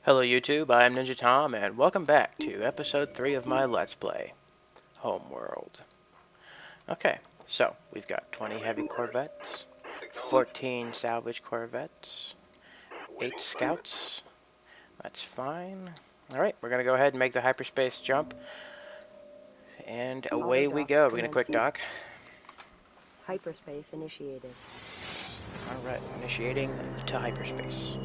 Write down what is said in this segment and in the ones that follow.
Hello YouTube, I am Ninja Tom, and welcome back to episode 3 of my Let's Play, Homeworld. Okay, so we've got 20 heavy corvettes, 14 salvage corvettes, 8 scouts, that's fine. Alright, we're going to go ahead and make the hyperspace jump, and away we go. We're going to quick dock. Hyperspace initiated. Alright, initiating to hyperspace.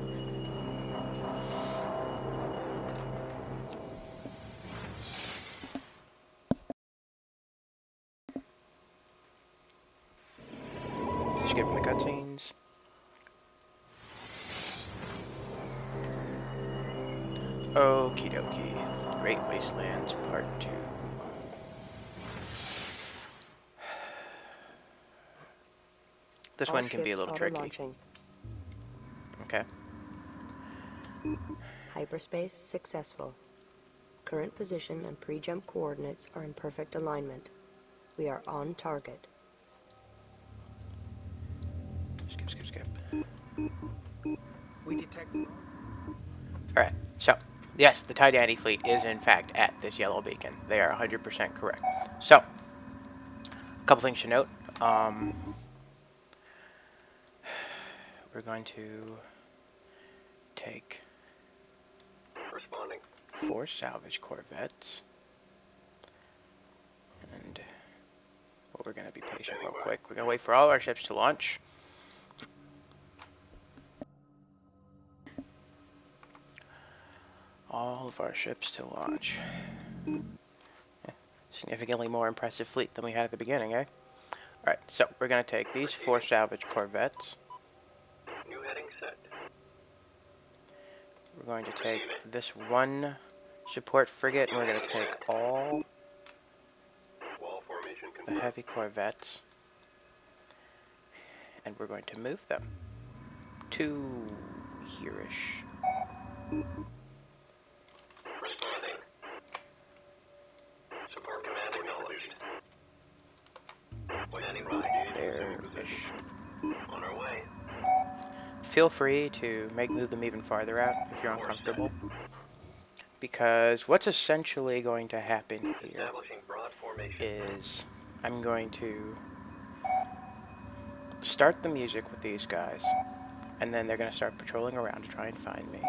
Skipping the cutscenes. Okie dokie. Great Wastelands Part 2. This one can be a little tricky. Okay. Hyperspace successful. Current position and pre-jump coordinates are in perfect alignment. We are on target. Skip. We detect. Alright, so, yes, the Titani fleet is in fact at this yellow beacon. They are 100% correct. So, a couple things to note. We're going to take 4 salvage corvettes. And we're going to be patient real quick. We're going to wait for all our ships to launch. All of our ships to launch. Significantly more impressive fleet than we had at the beginning, eh? Alright, so we're going to take these 4 salvage corvettes. New heading set. We're going to take this 1 support frigate, and we're going to take all Wall formation the confirmed. heavy corvettes, and we're going to move them to here-ish. Responding. Support command acknowledged. Standing by. There-ish. On our way. Feel free to move them even farther out if you're uncomfortable, because what's essentially going to happen here Establishing broad formation. is I'm going to start the music with these guys, and then they're going to start patrolling around to try and find me.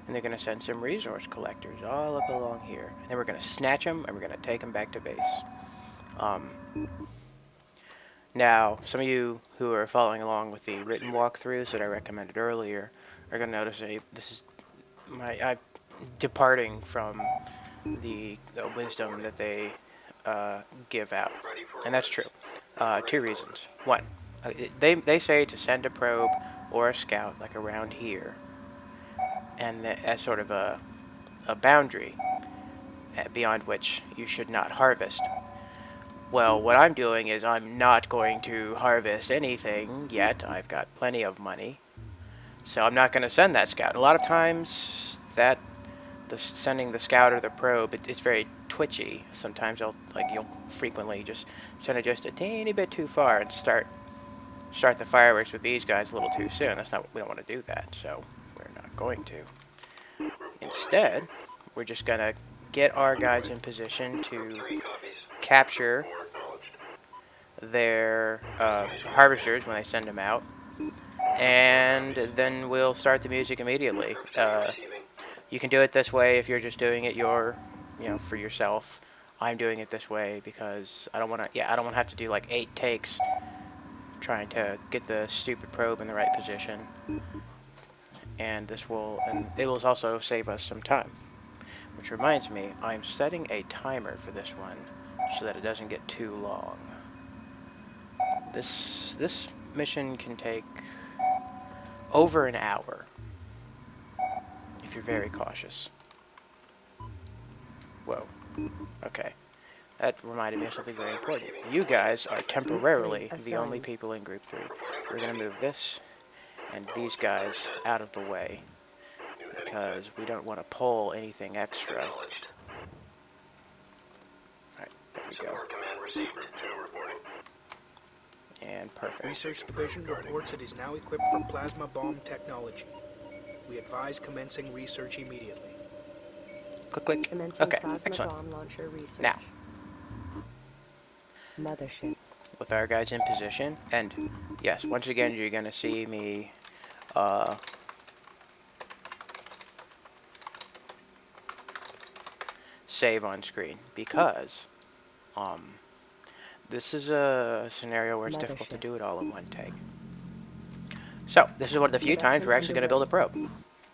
And they're going to send some resource collectors all up along here. And then we're going to snatch them, and we're going to take them back to base. Now, some of you who are following along with the written walkthroughs that I recommended earlier are going to notice this is I'm departing from the wisdom that they give out. And that's true. 2 reasons. 1, they say to send a probe or a scout like around here, and as sort of a boundary beyond which you should not harvest. Well, what I'm doing is I'm not going to harvest anything yet. I've got plenty of money, so I'm not going to send that scout. A lot of times sending the scout or the probe, it's very twitchy. Sometimes you'll frequently just send it just a teeny bit too far and start the fireworks with these guys a little too soon. We don't want to do that, so we're not going to. Instead, we're just going to get our guys in position to capture their harvesters when they send them out, and then we'll start the music immediately. You can do it this way if you're just doing it for yourself. I'm doing it this way because I don't want to have to do like 8 takes trying to get the stupid probe in the right position. And it will also save us some time. Which reminds me, I'm setting a timer for this one so that it doesn't get too long. This mission can take over an hour if you're very cautious. Whoa. Okay. That reminded me of something very important. You guys are temporarily the only people in Group 3. We're going to move this and these guys out of the way, because we don't want to pull anything extra. Alright, there we go. And perfect. Research Division reports it is now equipped for plasma bomb technology. We advise commencing research immediately. Click, click. Commencing Okay, plasma excellent. bomb launcher research. Now, Mothership. with our guys in position, and yes, once again, you're going to see me save on screen because this is a scenario where it's difficult to Mothership. do it all in one take. So, this is one of the few times we're actually going to build a probe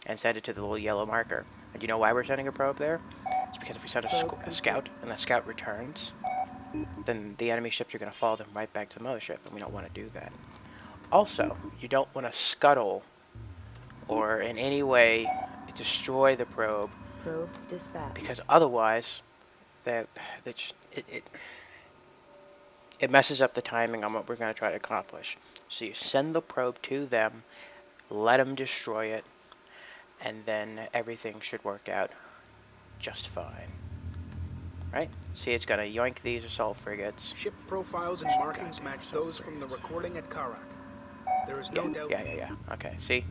and send it to the little yellow marker. And do you know why we're sending a probe there? It's because if we send a scout and the scout returns, then the enemy ships are going to follow them right back to the mothership, and we don't want to do that. Also, you don't want to scuttle or in any way destroy the probe, Probe dispatch. because otherwise it messes up the timing on what we're going to try to accomplish. So you send the probe to them, let them destroy it, and then everything should work out just fine. Right? See, it's going to yoink these assault frigates. Ship profiles and markings match those from the recording at Karak. There is no doubt. Yeah. Okay, see?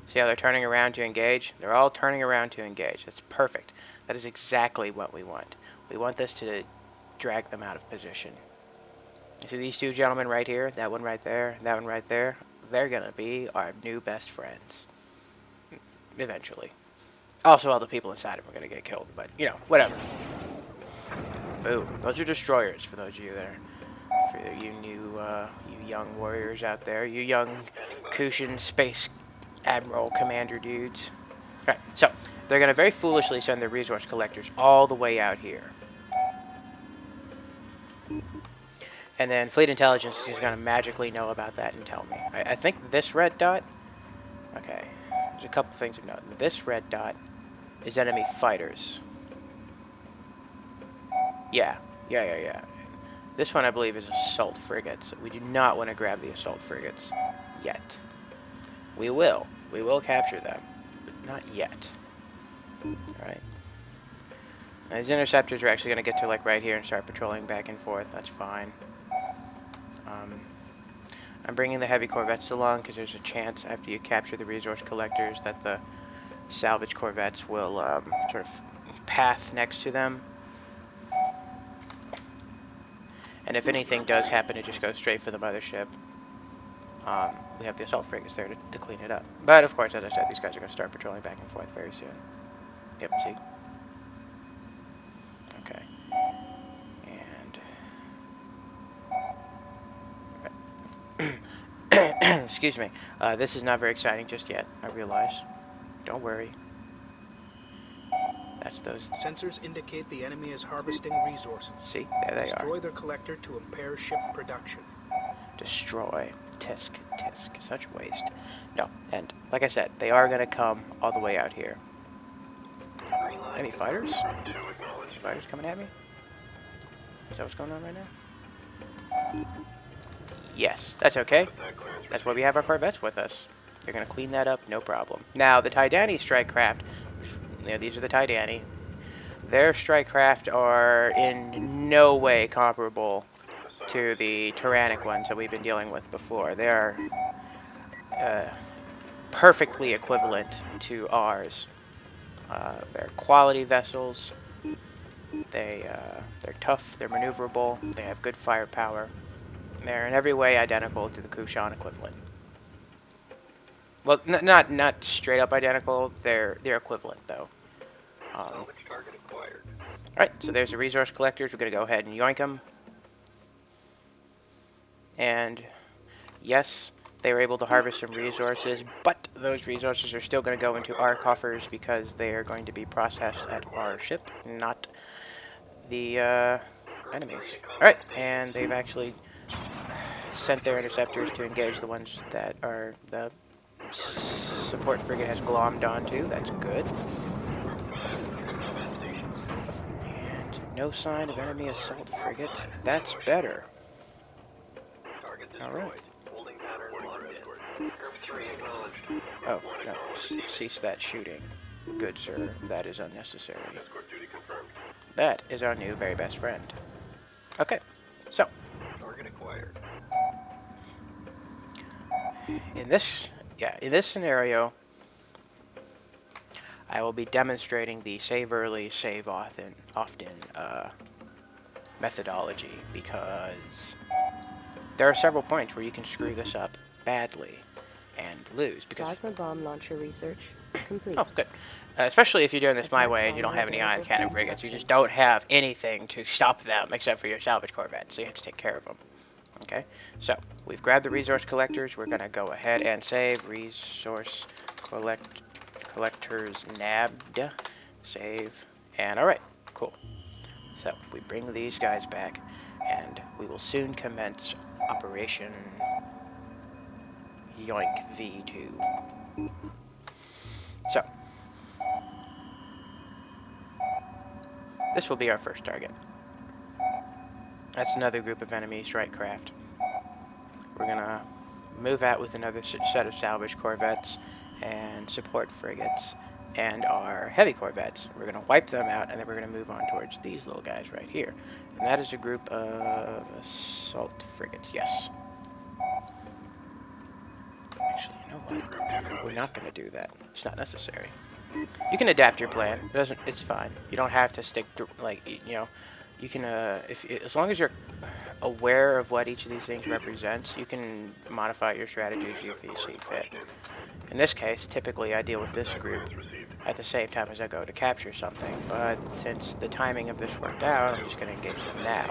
See how they're turning around to engage? They're all turning around to engage. That's perfect. That is exactly what we want. We want this to drag them out of position. You see these two gentlemen right here? That one right there, that one right there? They're going to be our new best friends. Eventually. Also, all the people inside of them are going to get killed, but, you know, whatever. Boom. Those are destroyers, for those of you that are, for you new, you young warriors out there, you young Kushan Space Admiral Commander dudes. Alright, so, they're going to very foolishly send their resource collectors all the way out here. And then Fleet Intelligence is going to magically know about that and tell me. I think this red dot... Okay, there's a couple things to note. This red dot is enemy fighters. Yeah. This one, I believe, is assault frigates. We do not want to grab the assault frigates yet. We will. We will capture them, but not yet. Alright. Now, these interceptors are actually going to get to, like, right here and start patrolling back and forth. That's fine. I'm bringing the heavy corvettes along because there's a chance after you capture the resource collectors that the salvage corvettes will sort of path next to them. And if anything does happen, it just goes straight for the mothership. We have the assault frigates there to clean it up. But, of course, as I said, these guys are going to start patrolling back and forth very soon. Yep, see? Okay. And... Excuse me. This is not very exciting just yet, I realize. Don't worry. That's those... Sensors indicate the enemy is harvesting resources. See? There they are. Destroy their collector to impair ship production. Destroy. Tisk. Such waste. No, and like I said, they are going to come all the way out here. Enemy fighters? Fighters coming at me? Is that what's going on right now? Yes, that's okay. That's why we have our corvettes with us. They're going to clean that up, no problem. Now, the Tydani strike craft, you know, these are the Tydani. Their strike craft are in no way comparable to the Tyrannic ones that we've been dealing with before. They are perfectly equivalent to ours. They're quality vessels. They're tough. They're maneuverable. They have good firepower. They're in every way identical to the Kushan equivalent. Well, not straight up identical. They're equivalent though. Salvage target acquired. All right. So there's the resource collectors. We're gonna go ahead and yoink them. And yes, they were able to harvest some resources, but those resources are still going to go into our coffers because they are going to be processed at our ship, not the enemies. Alright, and they've actually sent their interceptors to engage the ones that are the support frigate has glommed onto. That's good. And no sign of enemy assault frigates. That's better. Alright. Oh, no. Cease that shooting. Good, sir. That is unnecessary. That is our new very best friend. Okay. So. Target acquired. In this scenario, I will be demonstrating the save early, save often methodology, because there are several points where you can screw this up badly and lose. Because Plasma bomb launcher research complete. oh, good. Especially if you're doing this my Attack way and you don't bomber have any ion available cannon for frigates, you just construction. don't have anything to stop them except for your salvage corvettes, so you have to take care of them. Okay, so we've grabbed the resource collectors. We're gonna go ahead and save resource collectors nabbed, save, and all right, cool. So we bring these guys back, and we will soon commence Operation Yoink V2. So this will be our first target. That's another group of enemy strike craft. We're gonna move out with another set of salvage corvettes and support frigates and our heavy corvettes. We're gonna wipe them out, and then we're gonna move on towards these little guys right here. And that is a group of assault frigates, yes. Actually, you know what? We're not gonna do that. It's not necessary. You can adapt your plan. It doesn't. It's fine. You don't have to stick to, like, you know. You can as long as you're aware of what each of these things represents, you can modify your strategies if you see fit. In this case, typically I deal with this group at the same time as I go to capture something, but since the timing of this worked out, I'm just going to engage them now.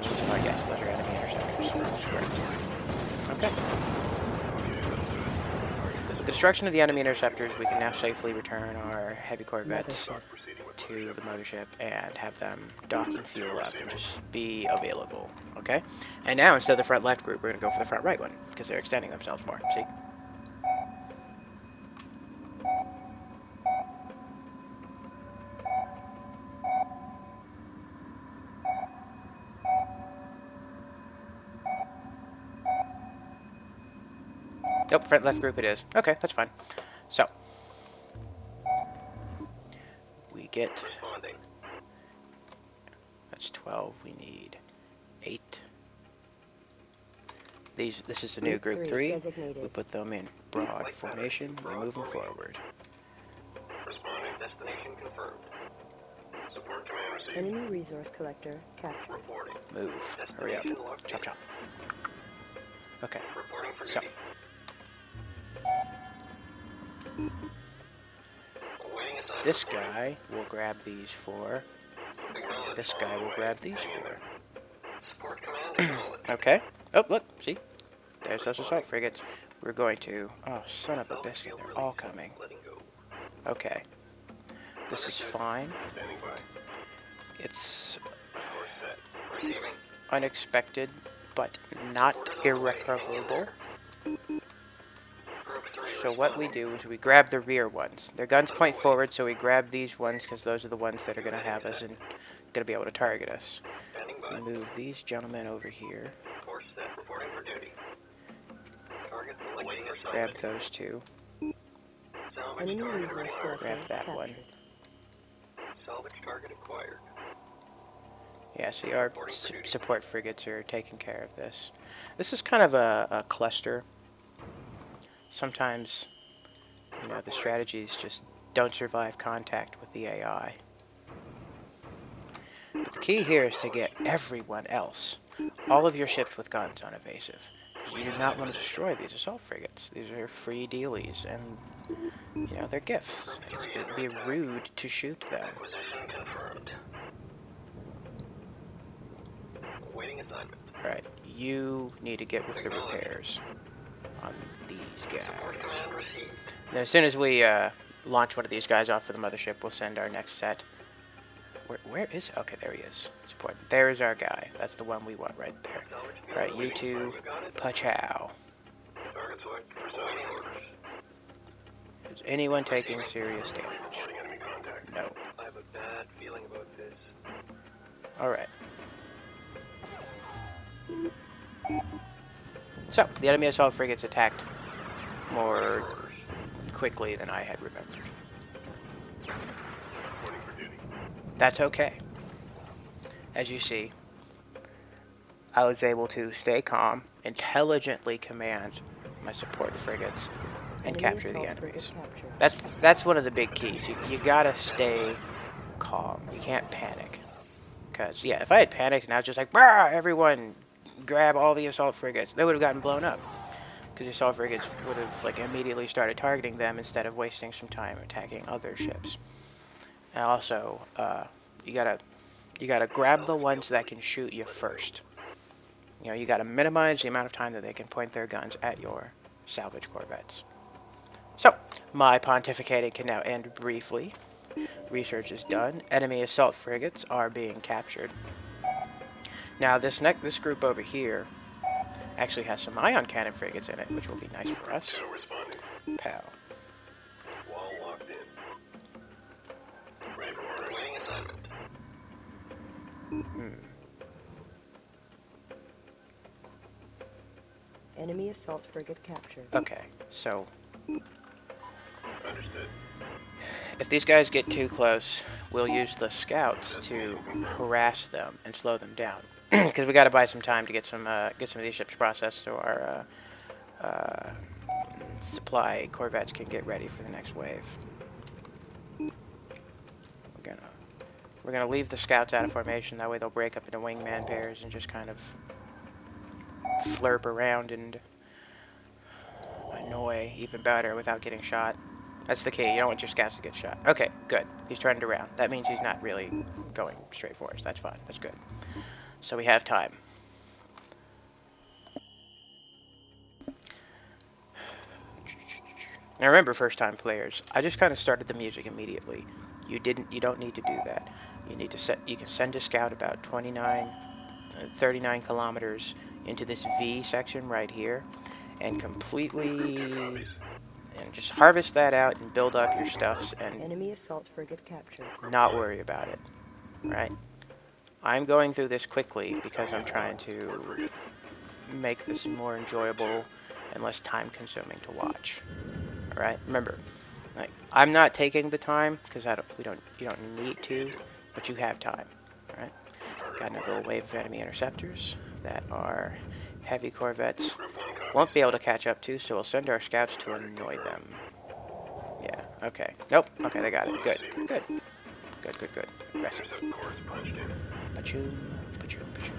So I guess those are enemy interceptors. That's correct. Okay. With the destruction of the enemy interceptors, we can now safely return our heavy corvettes to the mothership and have them dock and fuel up and just be available. Okay? And now, instead of the front left group, we're going to go for the front right one, because they're extending themselves more. See? Nope, front left group it is. Okay, that's fine. So, we get... That's 12. We need 8. This is the new group 3. We put them in broad formation. We move them forward. Responding. Destination confirmed. Support command received. Enemy resource collector captured. Reporting. Move. Hurry up. Chop chop. Okay. Reporting for So. duty. Awaiting assignment. This guy will grab these 4. Acknowledged. This guy will grab these 4. Support command acknowledged. Okay. Oh, look. See? There's those assault frigates. We're going to... Oh, son of a biscuit. They're all coming. Letting go. Okay. This is fine. Standing by. It's Course set. Receiving. unexpected, but not irrecoverable. So what we do is we grab the rear ones. Their guns point forward, so we grab these ones because those are the ones that are going to have us and going to be able to target us. Standing by. We move these gentlemen over here. Course set. Reporting for duty. Target awaiting Grab assignment. those 2. Salvage Enemy target resource acquired. collector Grab that captured. one. Salvage target acquired. Yeah, see, our support frigates are taking care of this. This is kind of a cluster. Sometimes, you know, the strategies just don't survive contact with the AI. But the key here is to get everyone else, all of your ships with guns, on evasive. You do not want to destroy these assault frigates. These are free dealies, and, you know, they're gifts. It would be rude to shoot them. Acquisition confirmed. Awaiting assignment. Alright, you need to get with the repairs on these guys. Command received. Then as soon as we launch one of these guys off for the mothership, we'll send our next set. Where is... Okay, there he is. Support. There's our guy. That's the one we want right there. Alright, you two, pachow. Target select for awaiting orders. Is anyone taking serious damage? Reporting enemy contact. No. I have a bad feeling about this. Alright. So, the enemy assault frigates attacked more quickly than I had remembered. Reporting for duty. That's okay. As you see, I was able to stay calm, intelligently command my support frigates, and Enemy capture the assault frigate enemies. captured. That's one of the big keys. You gotta stay calm. You can't panic. Because, yeah, if I had panicked and I was just like, "Brah, everyone grab all the assault frigates," they would have gotten blown up. Because the assault frigates would have like immediately started targeting them instead of wasting some time attacking other ships. And also, you gotta grab the ones that can shoot you first. You know, you gotta minimize the amount of time that they can point their guns at your salvage corvettes. So, my pontificating can now end briefly. Research is done. Enemy assault frigates are being captured. Now, this group over here actually has some ion cannon frigates in it, which will be nice for us. Now responding. Pow. Wall locked in. Ready for order. Waiting assignment. Enemy assault frigate captured. Okay, so Understood. if these guys get too close, we'll use the scouts to harass them and slow them down. Because we got to buy some time to get some of these ships processed so our supply corvettes can get ready for the next wave. We're gonna leave the scouts out of formation. That way they'll break up into wingman pairs and just kind of flirp around and annoy even better without getting shot. That's the key. You don't want your scouts to get shot. Okay, good. He's turned around. That means he's not really going straight for us. That's fine. That's good. So we have time. Now remember, first-time players, I just kind of started the music immediately. You don't need to do that. You can send a scout about 39 kilometers into this V section right here and completely and just harvest that out and build up your stuffs and Enemy assault frigate captured. not worry about it, right? I'm going through this quickly because I'm trying to make this more enjoyable and less time-consuming to watch. All right, remember, like I'm not taking the time because you don't need to, but you have time. All right, got another little wave of enemy interceptors that are heavy corvettes. Won't be able to catch up to, so we'll send our scouts to annoy them. Yeah. Okay. Nope. Okay, they got it. Good. Good. Good. Good. Good. Aggressive. Pachoom. Pachoom. Pachoom. Pachoom.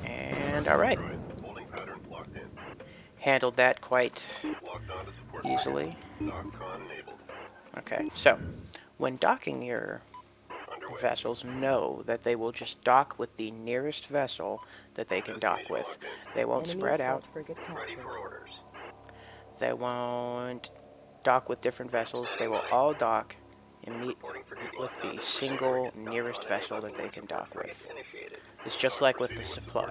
And all right. Holding pattern locked in. Handled that quite Locked on to support easily. Dock con enabled. Okay. So, when docking your Underway. vessels, know that they will just dock with the nearest vessel that they can dock with. They won't Enemy spread out. assault frigate Ready captured. for orders. They won't dock with different vessels. They will all dock and meet with the single nearest vessel that they can dock with. Initiated. It's just like with the supply,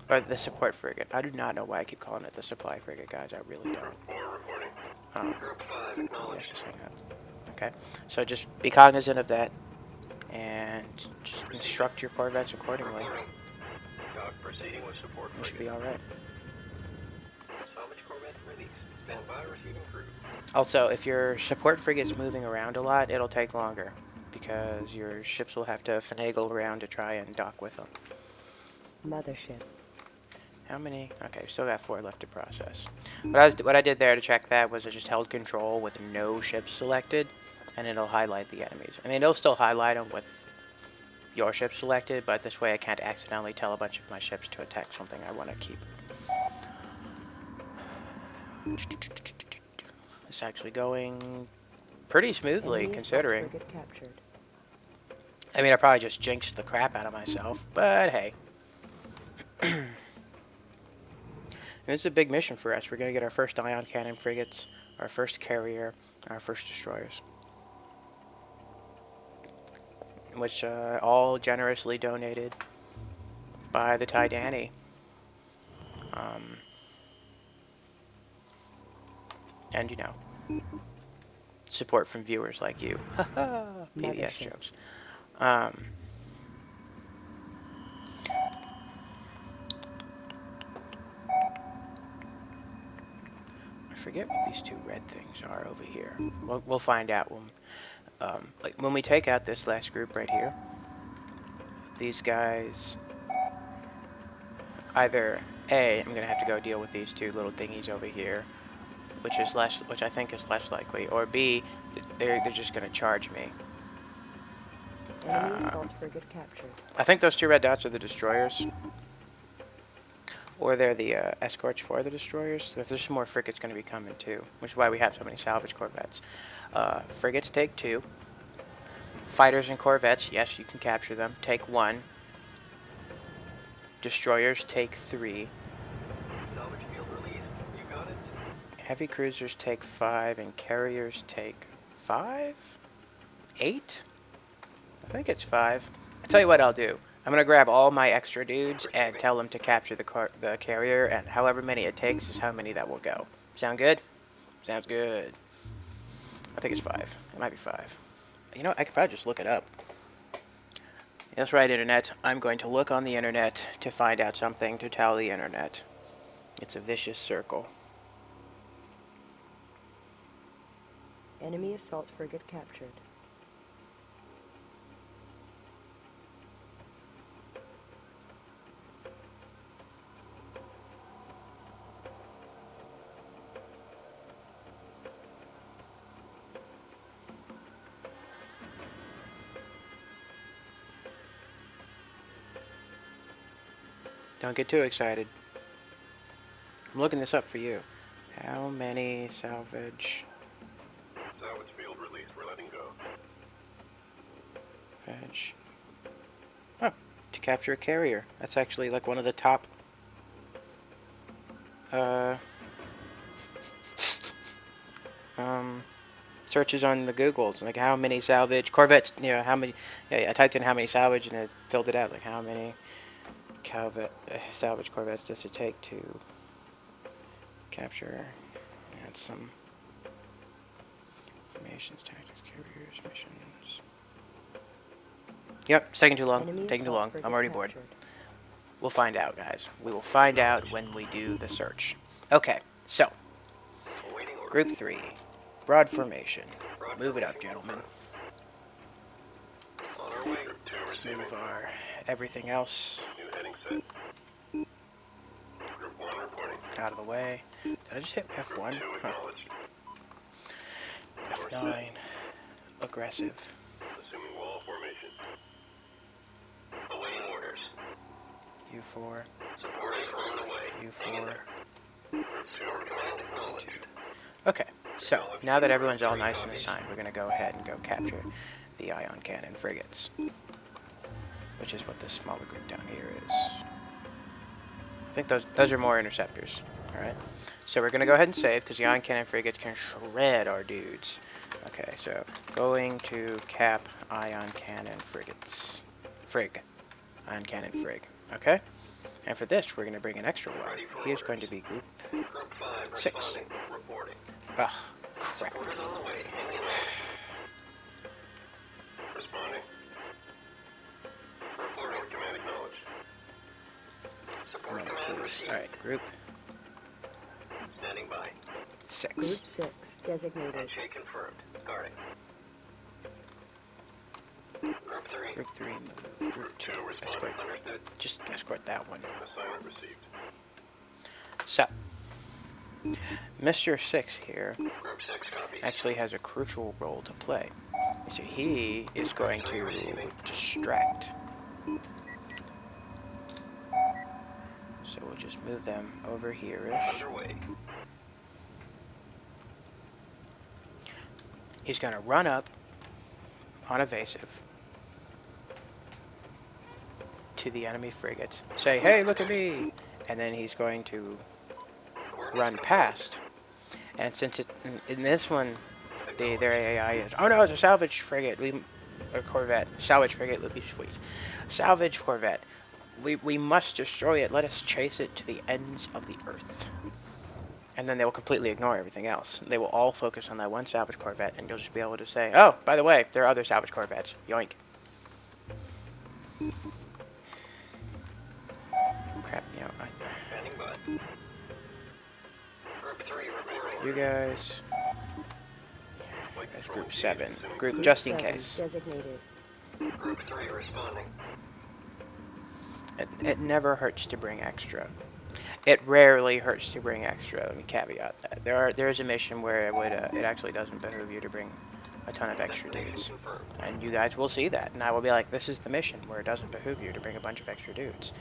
or the support frigate. I do not know why I keep calling it the supply frigate, guys. I really don't. 4 reporting. Group 5 Let's acknowledged. just hang up. Okay, so just be cognizant of that, and just instruct your corvettes accordingly. Dock proceeding with support. You should be all right. Salvage corvette released. Stand by receiving crew. Also, if your support frigate's moving around a lot, it'll take longer because your ships will have to finagle around to try and dock with them. Mothership. How many? Okay, still got 4 left to process. What I did there to check that was I just held control with no ships selected, and it'll highlight the enemies. I mean, it'll still highlight them with your ship selected, but this way I can't accidentally tell a bunch of my ships to attack something I want to keep. It's actually going pretty smoothly, Enemy considering. assault frigate captured. I mean, I probably just jinxed the crap out of myself, but hey. It's a big mission for us. We're going to get our first ion cannon frigates, our first carrier, our first destroyers. Which all generously donated by the Tidani. And, you know, support from viewers like you. Haha, BBS Mothership. jokes. I forget what these 2 red things are over here. We'll find out when Like when we take out this last group right here, these guys either A, I'm gonna have to go deal with these two little thingies over here, which I think is less likely, or B, they're just gonna charge me. Enemy assault frigate captured. I think those two red dots are the destroyers, or they're the escorts for the destroyers. Because there's some more frigates gonna be coming too, which is why we have so many salvage corvettes. Frigates take 2. Fighters and corvettes, yes, you can capture them. Take 1. Destroyers take 3. Salvage field release. You got it? Heavy cruisers take 5, and carriers take 5? 8? I think it's 5. I'll tell you what I'll do. I'm going to grab all my extra dudes and tell them to capture the carrier, and however many it takes is how many that will go. Sound good? Sounds good. I think it's 5. It might be 5. You know, I could probably just look it up. That's right, Internet. I'm going to look on the Internet to find out something to tell the Internet. It's a vicious circle. Enemy assault frigate captured. Don't get too excited. I'm looking this up for you. How many salvage... Salvage field release. We're letting go. Fetch. Oh, to capture a carrier. That's actually like one of the top searches on the Googles. Like how many salvage corvettes, you know, how many, yeah, I typed in how many salvage and it filled it out. Like how many salvage corvettes does it take to capture, and some formations, tactics, carriers, missions. Yep, taking too long. Enemy Taking too assault long. frigate I'm already bored. captured. We'll find out, guys. We will find out when we do the search. Okay, so Awaiting order. Group 3, broad formation. Move it up, gentlemen. On our way. Group 2 Let's receiving. move our everything else New heading set. Group 1 reporting. out of the way. Did I just hit F1? 2 Huh. acknowledged. F9. Aggressive. Assuming wall formation. Awaiting orders. U4. Support is on the way. U4. Group 2 command acknowledged. Okay, so now that everyone's all nice and assigned, we're going to go ahead and go capture the ion cannon frigates, which is what this smaller group down here is. I think those are more interceptors. All right, so we're going to go ahead and save because the ion cannon frigates can shred our dudes. Okay, so going to cap ion cannon frigates. Ion cannon frig. Okay, and for this we're going to bring an extra one. He is going to be group Group 5 6. responding. Reporting. Ah, crap. Orders on the way. Hanging in. Responding. Reporting. Command acknowledged. Support Right, command please. received. All right, group Standing by. 6. Group 6 designated. Handshake confirmed. Starting. Group 3. Group 3 move. Group 2 escort. Responding. Understood. Just escort that one. Assignment received. So, Mr. 6 here Group 6 copies. actually has a crucial role to play. You see, he is going to distract. So we'll just move them over here-ish. Underway. He's going to run up on evasive to the enemy frigates. Say, hey, look at me! And then he's going to run past. And since it in this one, their AI is, oh no, it's a salvage frigate, or corvette. Salvage frigate would be sweet. Salvage corvette. We must destroy it. Let us chase it to the ends of the earth. And then they will completely ignore everything else. They will all focus on that one salvage corvette, and you'll just be able to say, oh, by the way, there are other salvage corvettes. Yoink. Crap, you know, Standing by. Group 3 reporting. you guys is Group 7. Group Group just in 7 case. designated. Group 3 responding. It never hurts to bring extra. It rarely hurts to bring extra. Let me caveat that. There is a mission where it actually doesn't behoove you to bring a ton of extra dudes, and you guys will see that. And I will be like, this is the mission where it doesn't behoove you to bring a bunch of extra dudes.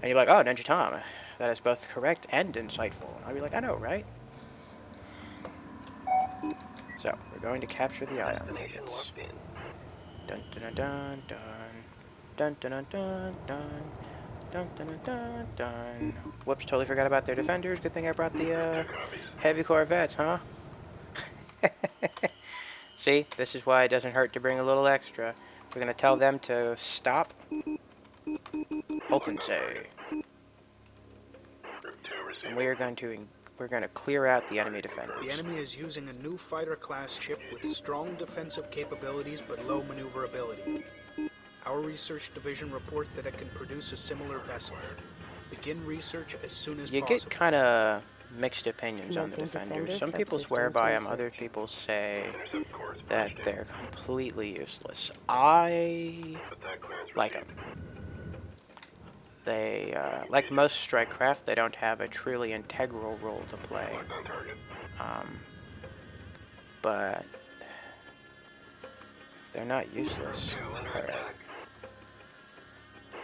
And you're like, oh, Ninja Tom, that is both correct and insightful. And I'll be like, I know, right? So we're going to capture the ion Destination frigates. locked in. Dun dun dun dun dun dun dun dun dun. Dun, dun, dun, dun, dun. Whoops, totally forgot about their defenders. Good thing I brought the heavy corvettes, huh? See, this is why it doesn't hurt to bring a little extra. We're going to tell them to stop. Holton say. Group 2 receiving. And we're going to clear out the enemy defenders. The enemy is using a new fighter-class ship with strong defensive capabilities but low maneuverability. Our research division reports that it can produce a similar vessel. Begin research as soon as You possible. get kind of mixed opinions on the Commencing defenders. defender Some people swear subsystems by them, other research. people say Intercept course that approaching. they're completely useless. I Attack clearance like them. received. They, like most strike craft, they don't have a truly integral role to play. Locked on target. But they're not useless. 2 under Alright, attack.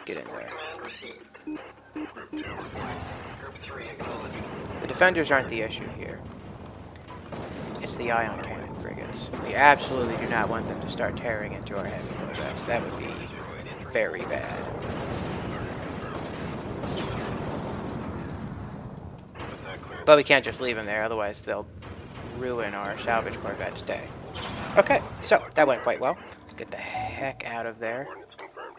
get in there. Command received. Group 2 reporting. Group 3 acknowledged. The defenders aren't the issue here. It's the ion cannon frigates. We absolutely do not want them to start tearing into our heavy corvettes. That would be very bad. Attack clearance. But we can't just leave them there, otherwise they'll ruin our salvage corvette's day. Okay, so that went quite well. Let's get the heck out of there. Coordinates confirmed.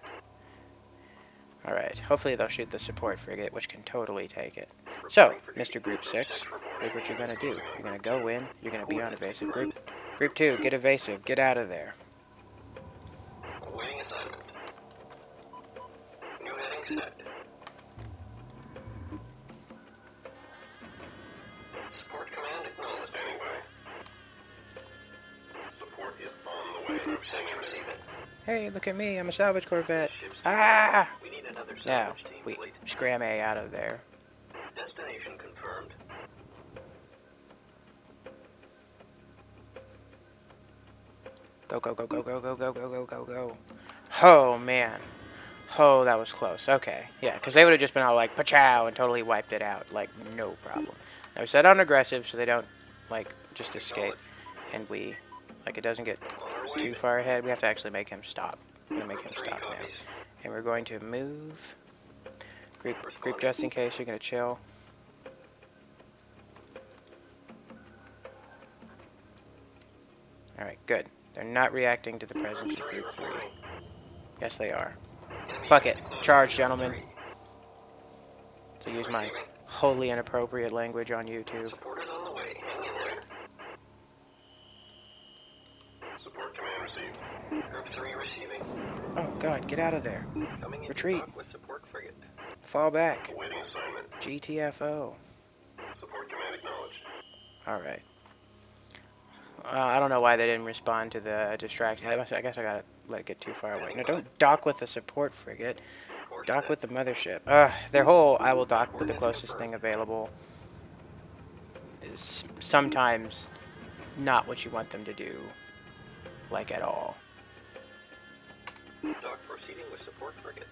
Alright, hopefully they'll shoot the support frigate, which can totally take it. So, Mr. Group 6, here's what you're going to do. You're going to go in, you're going to be on evasive. Group 2, get evasive, get out of there. Awaiting assignment. New heading set. Support command acknowledged. Standing by. Support is on the way. Group 6 receiving. Hey, look at me, I'm a salvage corvette. Ah! We need another Now, salvage team, we please. scram A out of there. Destination confirmed. Go, go, go, go, go, go, go, go, go, go, go. Oh, man. Oh, that was close. Okay, yeah, because they would have just been all like, pachow, and totally wiped it out. Like, no problem. Now, we set on aggressive so they don't, like, just escape. And we, like, it doesn't get too far ahead. We have to actually make him stop. We're going to make him stop now. And we're going to move. Group just in case, you're going to chill. Alright, good. They're not reacting to the presence of Group 3. Yes, they are. Fuck it. Charge, gentlemen. To use my wholly inappropriate language on YouTube. Support is on the way. Hang in there. Support command received. Group 3 receiving. Oh god, get out of there. Coming in Retreat. dock with support frigate. Fall back. Awaiting assignment. GTFO. Support command acknowledged. Alright. I don't know why they didn't respond to the distraction. I guess I gotta let it get too far away. No, don't dock with the support frigate. Course Dock set. with the mothership. Their whole I will dock with the closest thing available is sometimes not what you want them to do, like at all. Dock proceeding with support frigate.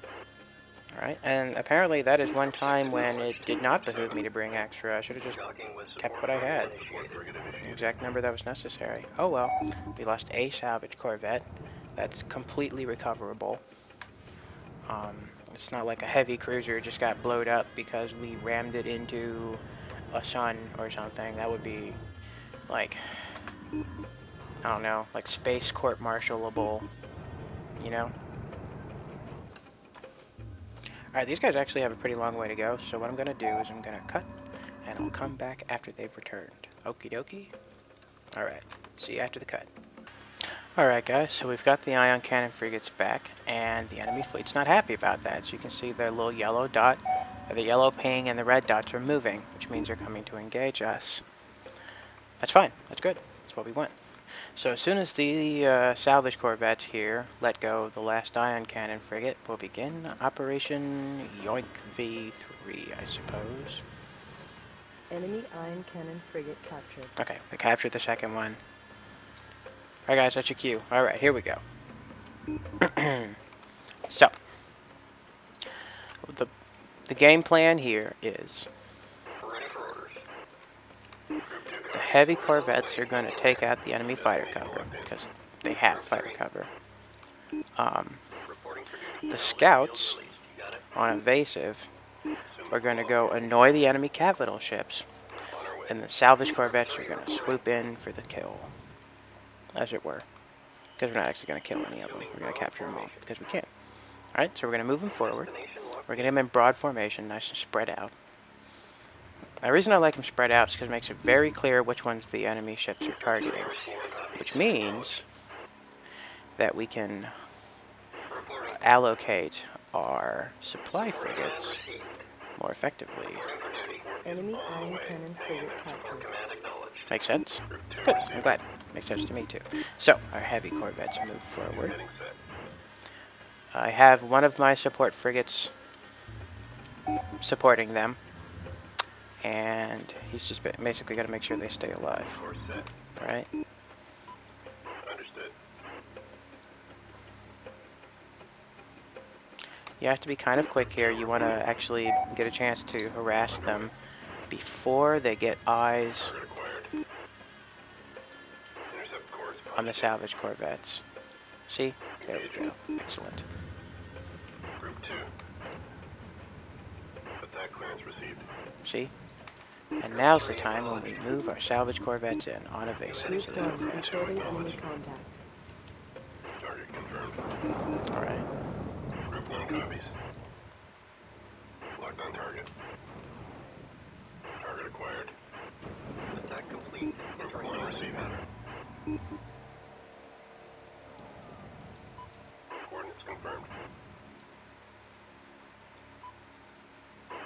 Alright, and apparently that is one time when it did not behoove me to bring extra. I should have just Docking with kept support what I had. frigate. Frigate The initiated. exact number that was necessary. Oh well, we lost a salvage corvette. That's completely recoverable. It's not like a heavy cruiser just got blowed up because we rammed it into a sun or something. That would be like, I don't know, like space court-martialable, you know? Alright, these guys actually have a pretty long way to go, so what I'm going to do is I'm going to cut, and I'll come back after they've returned. Okie dokie? Alright, see you after the cut. Alright guys, so we've got the ion cannon frigates back, and the enemy fleet's not happy about that. So you can see their little yellow dot, or the yellow ping and the red dots are moving, which means they're coming to engage us. That's fine, that's good, that's what we want. So as soon as the salvage corvettes here let go of the last ion cannon frigate, we'll begin Operation Yoink V3, I suppose. Enemy ion cannon frigate captured. Okay, they captured the second one. Alright guys, that's your cue. Alright, here we go. So, the game plan here is Ready for orders. the heavy corvettes are going to take out the enemy fighter cover, because they have fighter cover. Reporting for duty. The scouts Released. You got it. on evasive are going to go annoy the enemy capital ships, On our way. and the salvage corvettes are going to swoop in for the kill, as it were. Because we're not actually going to kill any of them. We're going to capture them all, because we can. Alright, so we're going to move them forward. We're going to get them in broad formation, nice and spread out. Now, the reason I like them spread out is because it makes it very clear which ones the enemy ships are targeting. Which means that we can allocate our supply frigates more effectively. Enemy ion cannon frigate captured. Make sense? Good, I'm glad. Makes sense to me too. So, our heavy corvettes move forward. I have one of my support frigates supporting them. And he's just basically got to make sure they stay alive. Right? Understood. You have to be kind of quick here. You want to actually get a chance to harass them before they get eyes Required. Intercept course. on the salvage corvettes. See? There we go. Excellent. Group 2. Attack clearance received. See? And now's the time when we move our salvage corvettes in on evasive Group so they go 1 faster. reporting enemy contact. Target confirmed. Alright. Group 1 copies. Locked on target. Target acquired. Attack complete. Group 1 receiving. Coordinates confirmed.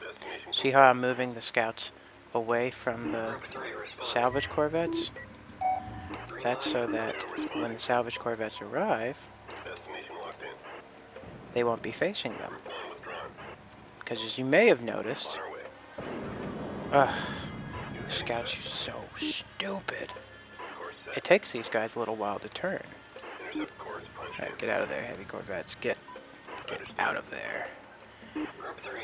Destination. See how I'm moving the scouts away from the Group 3 responding. salvage corvettes? That's so that when the salvage corvettes arrive, Destination locked in. they won't be facing them. Group 1 withdrawn. Because as you may have noticed, On our way. scouts are so stupid. Course set. It takes these guys a little while to turn. Intercept course. Punch in. Alright, get out of there, heavy corvettes. Get out of there. Group 3.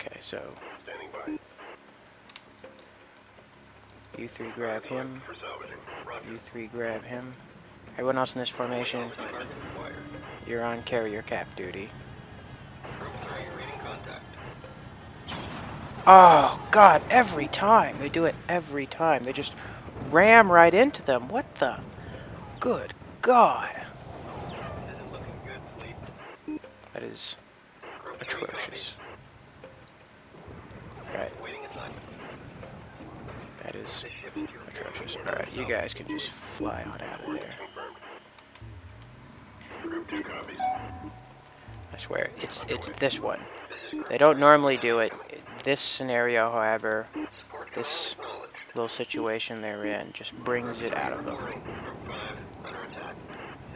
Okay, so Standing by. you three grab him. For salvaging. Roger. You three grab him. Everyone else in this formation, Target acquired. you're on carrier cap duty. Group 3 reading contact. Oh, God, every time. They do it every time. They just ram right into them. What the? Good God. Isn't looking good, fleet. That is Group 3 atrocious. Right, copies. Waiting assignment. that is This ship is to your atrocious. Alright, you guys can just fly on out of there. Confirmed. Group 2 copies. I swear, it's this one. They don't normally do it. This scenario, however, Support this acknowledged. little situation they're in just brings it out of them. Group 5 under attack.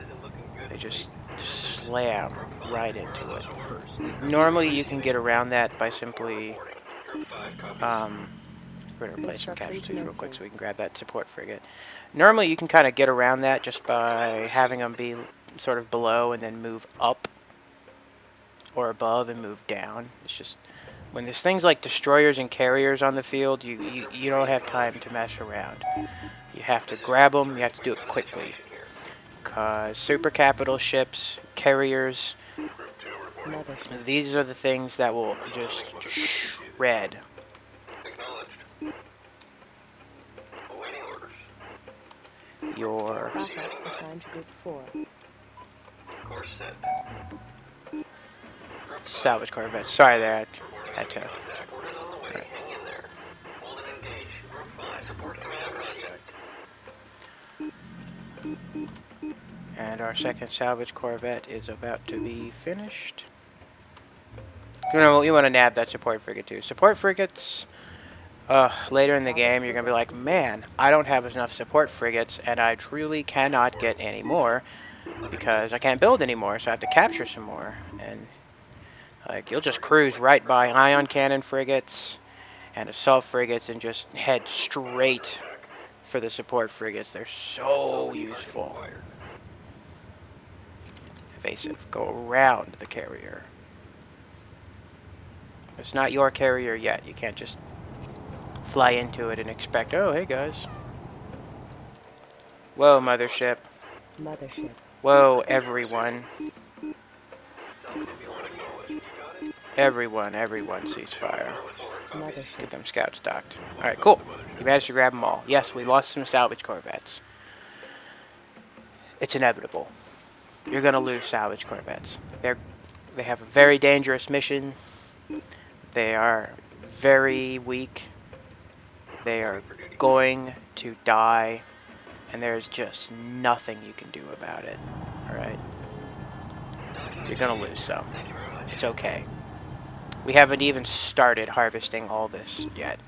Isn't looking good. They just slam right into it. Normally you can get around that by simply Group 5 copies. we're gonna replace some Construction casualties real quick commencing. so we can grab that support frigate. Normally you can kind of get around that just by having them be sort of below and then move up, or above and move down. It's just when there's things like destroyers and carriers on the field, you don't have time to mess around. You have to grab them. You have to do it quickly. Because super capital ships, carriers, Mothership. these are the things that will just shred. Acknowledged. Awaiting orders. Your Backup assigned to Group 4. Course set. salvage corvettes. Sorry there, I had to. Contact. Orders on the way. Hang in there. Hold and engage. Group 5. Support command contact. And our second salvage corvette is about to be finished. You want to nab that support frigate too. Support frigates later in the game, you're going to be like, man, I don't have enough support frigates, and I truly cannot get any more because I can't build anymore, so I have to capture some more. And like, you'll just cruise right by ion cannon frigates and assault frigates and just head straight for the support frigates. They're so useful. Evasive. Go around the carrier. It's not your carrier yet. You can't just fly into it and expect, oh, hey guys. Whoa, mothership. Mothership. Whoa, everyone. Everyone ceasefire. Mothership. Get them scouts docked. Alright, cool. We managed to grab them all. Yes, we lost some salvage corvettes. It's inevitable. You're gonna lose salvage corvettes. They have a very dangerous mission. They are very weak. They are going to die, and there's just nothing you can do about it. Alright? You're gonna lose some. It's okay. We haven't even started harvesting all this yet.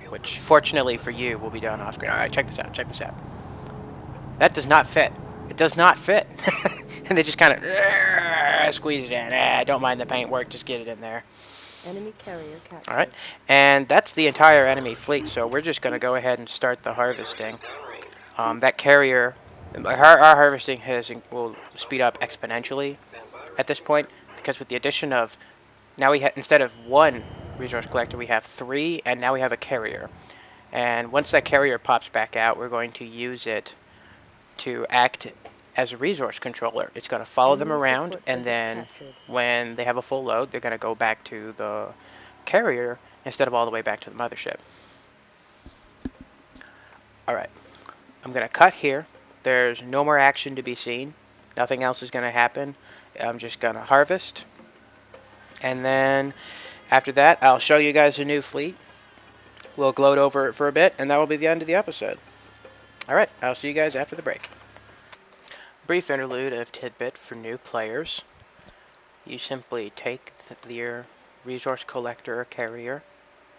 Which, fortunately for you, will be done off screen. Alright, check this out, check this out. That does not fit. It does not fit. And they just kind of squeeze it in. Don't mind the paint work, just get it in there. Enemy carrier captured. Alright, and that's the entire enemy fleet, so we're just going to go ahead and start the harvesting. That carrier, our harvesting will speed up exponentially at this point, because with the addition of, now we instead of one resource collector, we have 3, and now we have a carrier. And once that carrier pops back out, we're going to use it to act as a resource controller. It's going to follow them around, and then when they have a full load, they're going to go back to the carrier instead of all the way back to the mothership. Alright, I'm going to cut here. There's no more action to be seen. Nothing else is going to happen. I'm just going to harvest. And then after that, I'll show you guys a new fleet. We'll gloat over it for a bit, and that will be the end of the episode. Alright, I'll see you guys after the break. Brief interlude of tidbit for new players. You simply take your resource collector or carrier,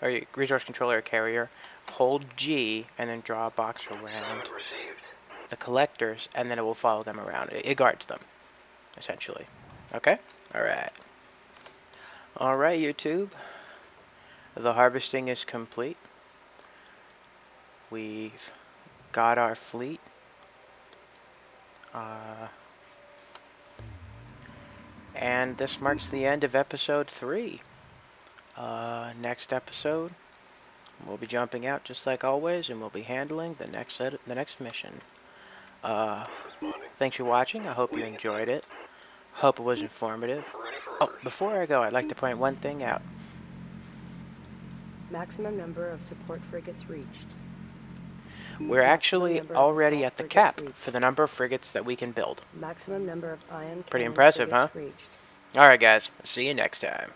or your resource controller or carrier, hold G, and then draw a box around the collectors, and then it will follow them around. It guards them, essentially. Okay? Alright. Alright, YouTube. The harvesting is complete. We've got our fleet. And this marks the end of episode 3. Next episode, we'll be jumping out just like always, and we'll be handling the next mission. Thanks for watching. I hope you enjoyed it. Hope it was informative. Oh, before I go, I'd like to point one thing out. Maximum number of support frigates reached. We're actually already at the cap for the number of frigates that we can build. Maximum number of ion Pretty cannon impressive, huh? frigates reached. Alright guys, see you next time.